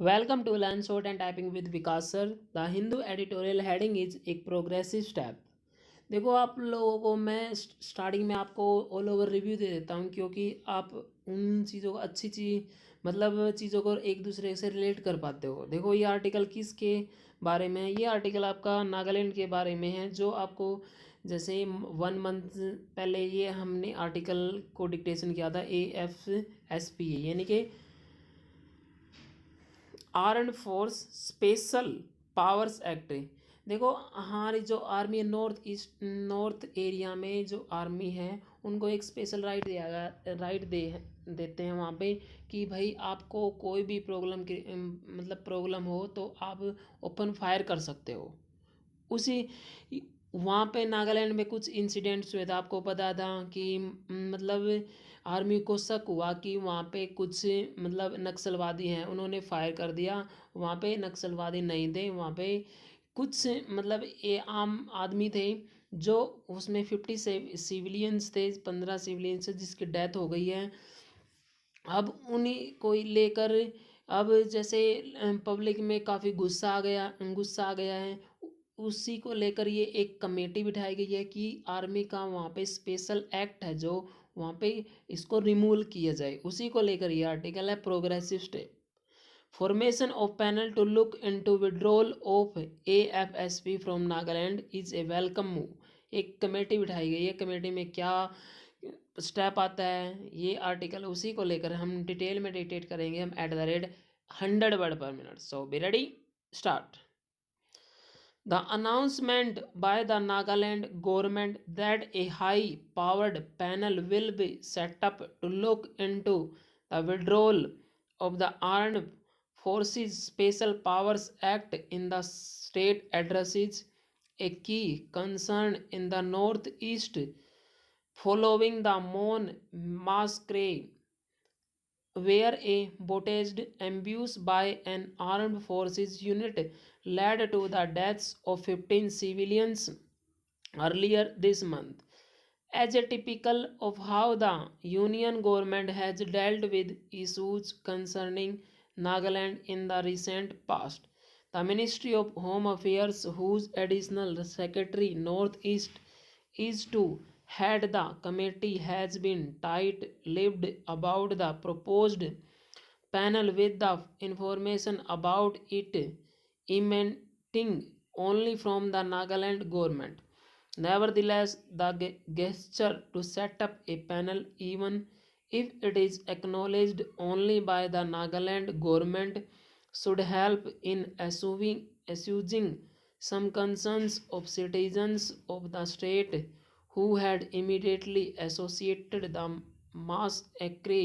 Welcome to Learn Short and Typing with Vikas sir. The Hindu editorial heading is एक progressive step. देखो, आप लोगों को मैं स्टार्टिंग में आपको ऑल ओवर रिव्यू दे देता हूँ, क्योंकि आप उन चीज़ों को अच्छी चीज़ मतलब चीज़ों को एक दूसरे से रिलेट कर पाते हो। देखो, ये आर्टिकल किसके बारे में है? ये आर्टिकल आपका नागालैंड के बारे में है, जो आपको जैसे 1 मंथ पहले ये हमने आर्टिकल को डिक्टेशन किया था AFSP, यानी कि armed force special powers act. देखो, हमारी जो आर्मी है, नॉर्थ एरिया में जो आर्मी है, उनको एक स्पेशल राइट दिया गया, देते हैं वहाँ पे कि भाई आपको कोई भी प्रॉब्लम की मतलब प्रॉब्लम हो तो आप ओपन फायर कर सकते हो। उसी वहाँ पे नागालैंड में कुछ इंसिडेंट्स हुए थे, आपको पता था कि मतलब आर्मी को शक हुआ कि वहाँ पे कुछ मतलब नक्सलवादी हैं, उन्होंने फायर कर दिया। वहाँ पे नक्सलवादी नहीं थे, वहाँ पे कुछ मतलब ये आम आदमी थे, जो उसमें 50 से सिविलियंस थे, 15 सिविलियंस जिसकी डेथ हो गई है। अब उन्हीं को ही लेकर अब जैसे पब्लिक में काफ़ी गुस्सा आ गया है। उसी को लेकर ये एक कमेटी बिठाई गई है कि आर्मी का वहाँ पे स्पेशल एक्ट है, जो वहाँ पे इसको रिमूव किया जाए। उसी को लेकर ये आर्टिकल है progressive step. Formation of panel to look into withdrawal of AFSP from Nagaland is a welcome move. एक कमेटी बिठाई गई है। कमेटी में क्या स्टेप आता है, ये आर्टिकल उसी को लेकर हम डिटेल में डिटेट करेंगे हम @ 100 वर्ड पर minute. So be ready, start. The announcement by the Nagaland government that a high powered panel will be set up to look into the withdrawal of the Armed Forces Special Powers Act in the state addresses a key concern in the northeast following the Mon massacre, where a botched ambush by an armed forces unit led to the deaths of 15 civilians earlier this month. As a typical of how the union government has dealt with issues concerning Nagaland in the recent past, the Ministry of Home Affairs, whose additional secretary Northeast is to head the committee, has been tight-lipped about the proposed panel, with the information about it emanating only from the Nagaland government. Nevertheless, the gesture to set up a panel, even if it is acknowledged only by the Nagaland government, should help in assuaging some concerns of citizens of the state who had immediately associated the massacre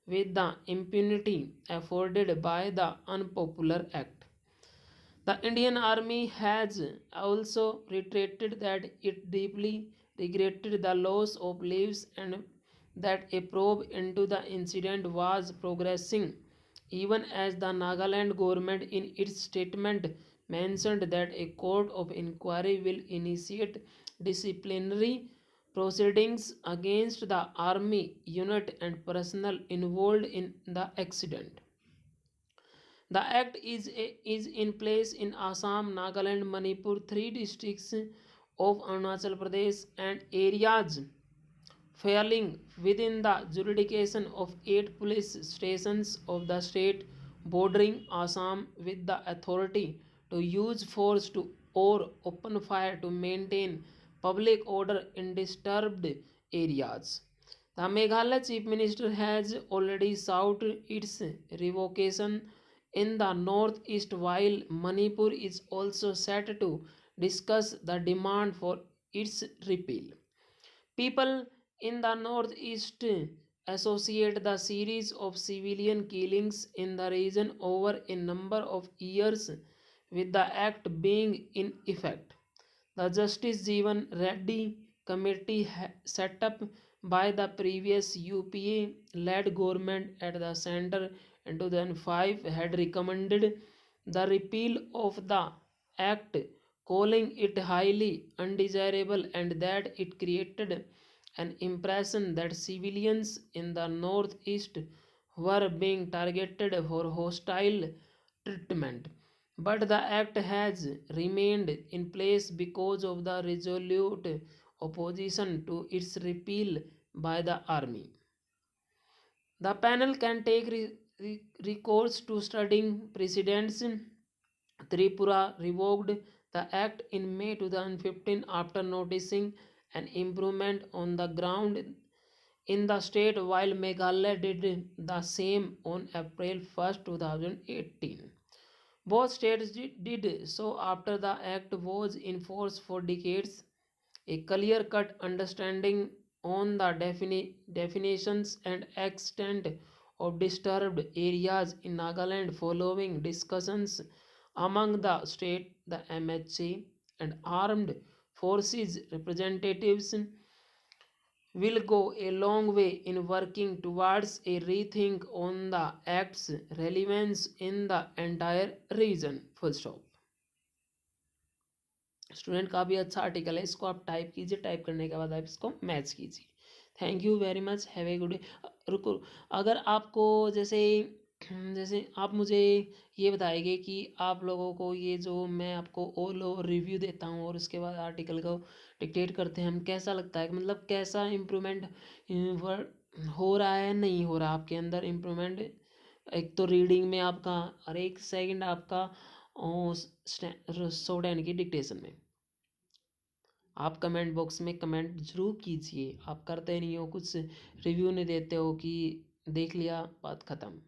with the impunity afforded by the unpopular act. The Indian Army has also reiterated that it deeply regretted the loss of lives and that a probe into the incident was progressing, even as the Nagaland government in its statement mentioned that a court of inquiry will initiate disciplinary proceedings against the army unit and personnel involved in the accident. The act is in place in Assam, Nagaland, Manipur, three districts of Arunachal Pradesh, and areas falling within the jurisdiction of 8 police stations of the state bordering Assam, with the authority to use force to or open fire to maintain public order in disturbed areas. The Meghalaya Chief Minister has already sought its revocation in the northeast, while Manipur is also set to discuss the demand for its repeal. People in the northeast associate the series of civilian killings in the region over a number of years with the act being in effect. The Justice Jeevan Reddy committee set up by the previous UPA-led government at the center in 2005 had recommended the repeal of the act, calling it highly undesirable and that it created an impression that civilians in the northeast were being targeted for hostile treatment, but the act has remained in place because of the resolute opposition to its repeal by the army. The panel can take recourse to studying precedents. Tripura revoked the act in May 2015 after noticing an improvement on the ground in the state, while Meghalaya did the same on April 1st, 2018. Both states did so after the act was in force for decades. A clear cut understanding on the definitions and extent of disturbed areas in Nagaland following discussions among the state, the MHA, and armed forces representatives will go a long way in working towards a rethink on the act's relevance in the entire region. Full stop. Student काफ़ी अच्छा article है, इसको आप type कीजिए, type करने के बाद आप इसको मैच कीजिए। Thank you very much, have a good day. रुको, अगर आपको जैसे जैसे आप मुझे ये बताएंगे कि आप लोगों को ये जो मैं आपको ऑल ओवर रिव्यू देता हूँ और उसके बाद आर्टिकल को डिक्टेट करते हैं हम, कैसा लगता है, मतलब कैसा इम्प्रूवमेंट हो रहा है, नहीं हो रहा आपके अंदर इम्प्रूवमेंट। एक तो रीडिंग में आपका और एक सेकंड आपका सोडेन की डिक्टेशन में। आप कमेंट बॉक्स में कमेंट जरूर कीजिए। आप करते नहीं हो, कुछ रिव्यू नहीं देते हो कि देख लिया बात ख़त्म।